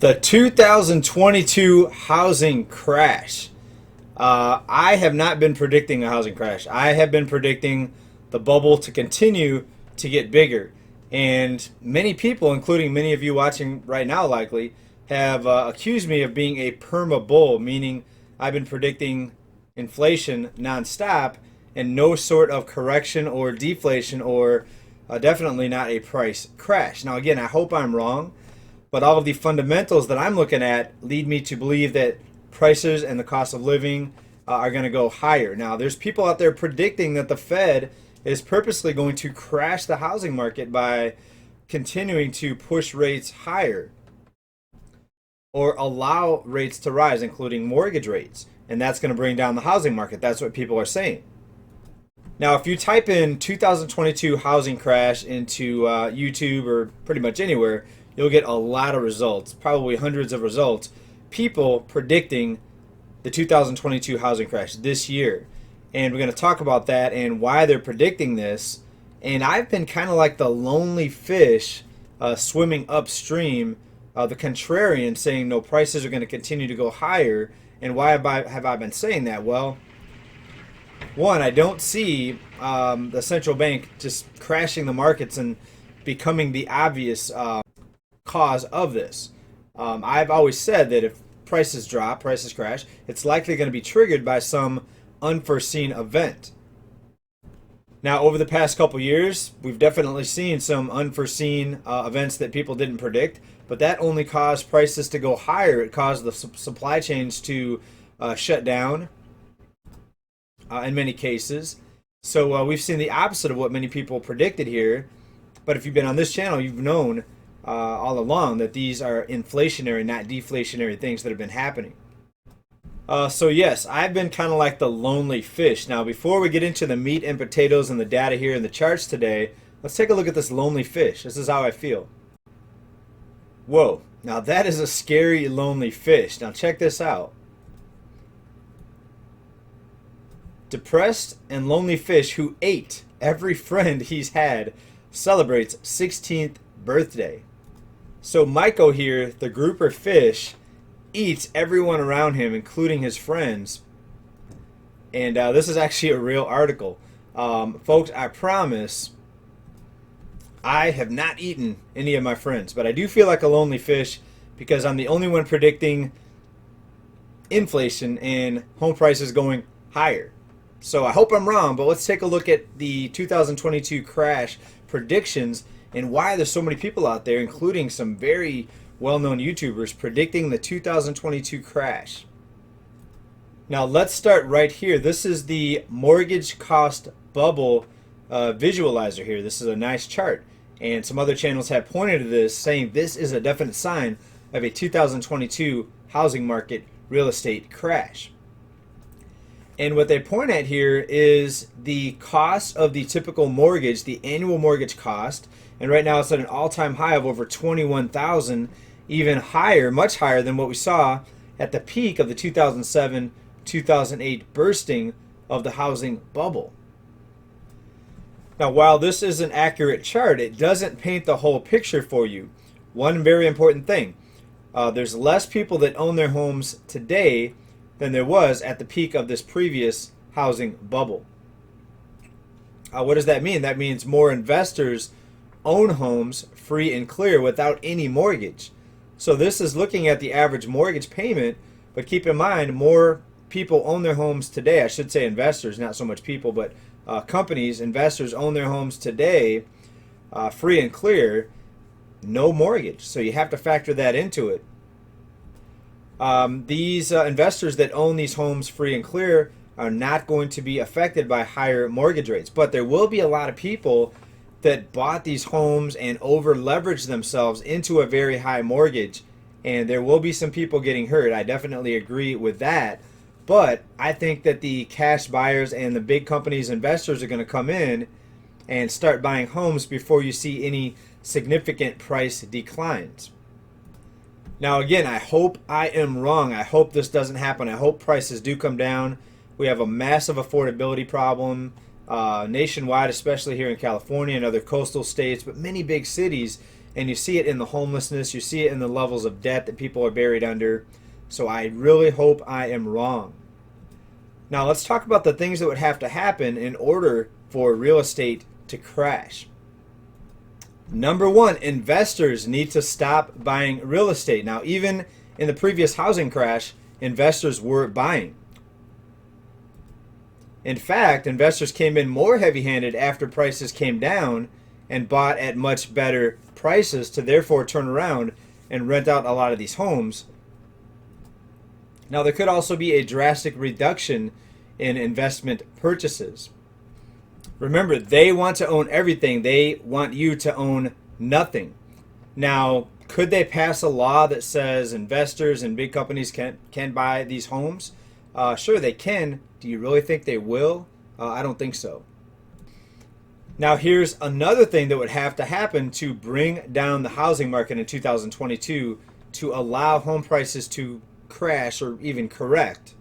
The 2022 housing crash. I have not been predicting a housing crash. I have been predicting the bubble to continue to get bigger. And many people, including many of you watching right now likely, have accused me of being a perma bull, meaning I've been predicting inflation nonstop and no sort of correction or deflation or definitely not a price crash. Now, again, I hope I'm wrong. But all of the fundamentals that I'm looking at lead me to believe that prices and the cost of living are going to go higher. Now, there's people out there predicting that the Fed is purposely going to crash the housing market by continuing to push rates higher or allow rates to rise, including mortgage rates. And that's going to bring down the housing market. That's what people are saying. Now, if you type in 2022 housing crash into YouTube or pretty much anywhere, you'll get a lot of results, probably hundreds of results, people predicting the 2022 housing crash this year. And we're going to talk about that and why they're predicting this. And I've been kind of like the lonely fish swimming upstream, the contrarian saying no, prices are going to continue to go higher. And why have I been saying that? Well, one, I don't see the central bank just crashing the markets and becoming the obvious cause of this. I've always said that if prices drop, prices crash, it's likely going to be triggered by some unforeseen event. Now, over the past couple years, we've definitely seen some unforeseen events that people didn't predict, but that only caused prices to go higher. It caused the supply chains to shut down in many cases. So we've seen the opposite of what many people predicted here. But if you've been on this channel, you've known all along that these are inflationary, not deflationary things that have been happening. So yes, I've been kind of like the lonely fish. Now, before we get into the meat and potatoes and the data here in the charts today, let's take a look at this lonely fish. This is how I feel. Whoa, now that is a scary lonely fish. Now check this out. Depressed and lonely fish who ate every friend he's had celebrates 16th birthday. So Michael here, the grouper fish, eats everyone around him, including his friends. And this is actually a real article. Folks, I promise I have not eaten any of my friends, but I do feel like a lonely fish because I'm the only one predicting inflation and home prices going higher. So I hope I'm wrong, but let's take a look at the 2022 crash predictions and why there's so many people out there, including some very well-known YouTubers, predicting the 2022 crash. Now let's start right here. This is the mortgage cost bubble visualizer here. This is a nice chart. And some other channels have pointed to this, saying this is a definite sign of a 2022 housing market real estate crash. And what they point at here is the cost of the typical mortgage, the annual mortgage cost. And right now it's at an all-time high of over $21,000, even higher, much higher than what we saw at the peak of the 2007-2008 bursting of the housing bubble. Now, while this is an accurate chart, it doesn't paint the whole picture for you. One very important thing, there's less people that own their homes today than there was at the peak of this previous housing bubble. What does that mean? That means more investors own homes free and clear without any mortgage. So this is looking at the average mortgage payment, but keep in mind more people own their homes today. I should say investors, not so much people, but companies, investors own their homes today free and clear, no mortgage. So you have to factor that into it. These investors that own these homes free and clear are not going to be affected by higher mortgage rates, but there will be a lot of people that bought these homes and over leveraged themselves into a very high mortgage, and there will be some people getting hurt. I definitely agree with that, but I think that the cash buyers and the big companies, investors are going to come in and start buying homes before you see any significant price declines. Now again, I hope I am wrong. I hope this doesn't happen. I hope prices do come down. We have a massive affordability problem nationwide, especially here in California and other coastal states, but many big cities and you see it in the homelessness, you see it in the levels of debt that people are buried under. So I really hope I am wrong. Now let's talk about the things that would have to happen in order for real estate to crash. Number one, investors need to stop buying real estate. Now, even in the previous housing crash, investors were buying. In fact, investors came in more heavy-handed after prices came down and bought at much better prices to therefore turn around and rent out a lot of these homes. Now, there could also be a drastic reduction in investment purchases. Remember, they want to own everything. They want you to own nothing. Now, could they pass a law that says investors and big companies can buy these homes? Sure, they can. Do you really think they will? I don't think so. Now, here's another thing that would have to happen to bring down the housing market in 2022 to allow home prices to crash or even correct.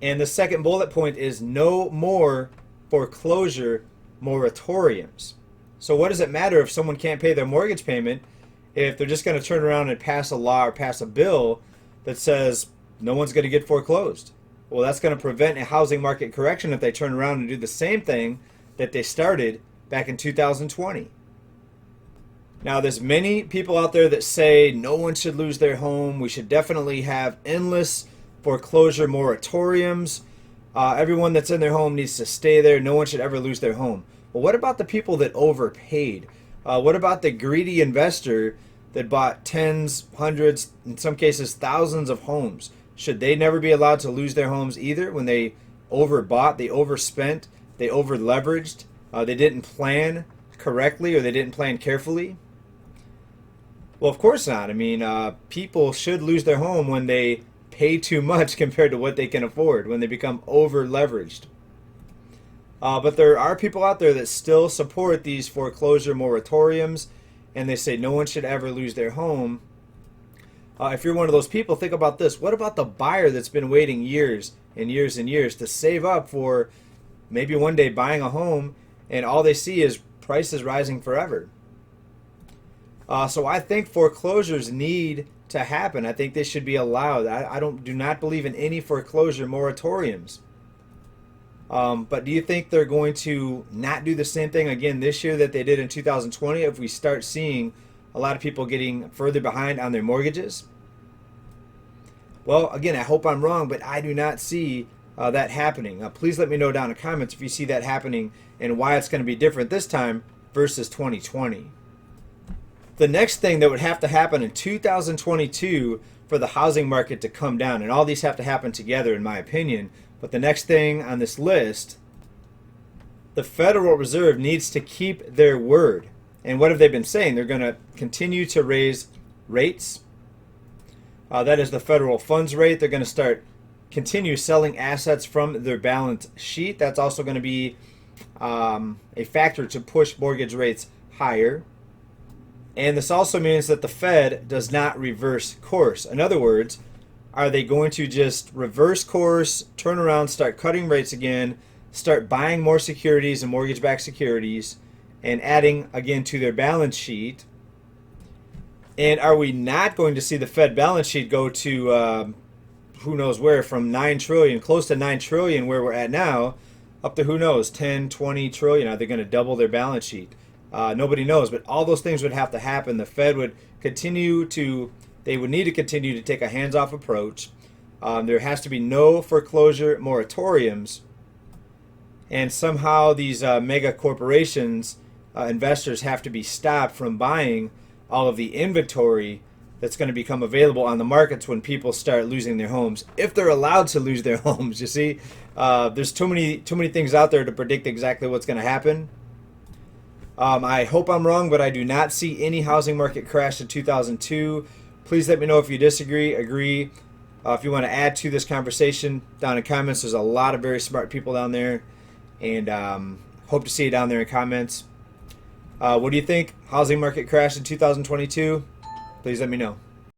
And the second bullet point is no more foreclosure moratoriums. So what does it matter if someone can't pay their mortgage payment if they're just going to turn around and pass a law or pass a bill that says no one's going to get foreclosed? Well, that's going to prevent a housing market correction if they turn around and do the same thing that they started back in 2020. Now, there's many people out there that say no one should lose their home. We should definitely have endless foreclosure moratoriums. Everyone that's in their home needs to stay there. No one should ever lose their home. Well, what about the people that overpaid? What about the greedy investor that bought tens, hundreds, in some cases thousands of homes? Should they never be allowed to lose their homes either when they overbought, they overspent, they over-leveraged, they didn't plan correctly or they didn't plan carefully? Well, of course not. I mean, people should lose their home when they pay too much compared to what they can afford, when they become over-leveraged. But there are people out there that still support these foreclosure moratoriums, and they say no one should ever lose their home. If you're one of those people, think about this. What about the buyer that's been waiting years and years and years to save up for maybe one day buying a home, and all they see is prices rising forever? So I think foreclosures need to happen. I think they should be allowed. I do not believe in any foreclosure moratoriums. But do you think they're going to not do the same thing again this year that they did in 2020 if we start seeing a lot of people getting further behind on their mortgages? Well, again, I hope I'm wrong, but I do not see that happening. Please let me know down in the comments if you see that happening and why it's going to be different this time versus 2020. The next thing that would have to happen in 2022 for the housing market to come down, and all these have to happen together in my opinion, but the next thing on this list, the Federal Reserve needs to keep their word. And what have they been saying? They're going to continue to raise rates. That is the federal funds rate. They're going to continue selling assets from their balance sheet. That's also going to be a factor to push mortgage rates higher. And this also means that the Fed does not reverse course. In other words, are they going to just reverse course, turn around, start cutting rates again, start buying more securities and mortgage-backed securities, and adding again to their balance sheet? And are we not going to see the Fed balance sheet go to who knows where, from 9 trillion, close to 9 trillion where we're at now, up to who knows, 10, 20 trillion? Are they going to double their balance sheet? Nobody knows, but all those things would have to happen. The Fed would they would need to continue to take a hands-off approach. There has to be no foreclosure moratoriums. And somehow these mega corporations, investors have to be stopped from buying all of the inventory that's going to become available on the markets when people start losing their homes, if they're allowed to lose their homes. You see, there's too many things out there to predict exactly what's going to happen. I hope I'm wrong, but I do not see any housing market crash in 2002. Please let me know if you disagree, agree. If you want to add to this conversation down in comments, there's a lot of very smart people down there, and hope to see you down there in comments. What do you think? Housing market crash in 2022? Please let me know.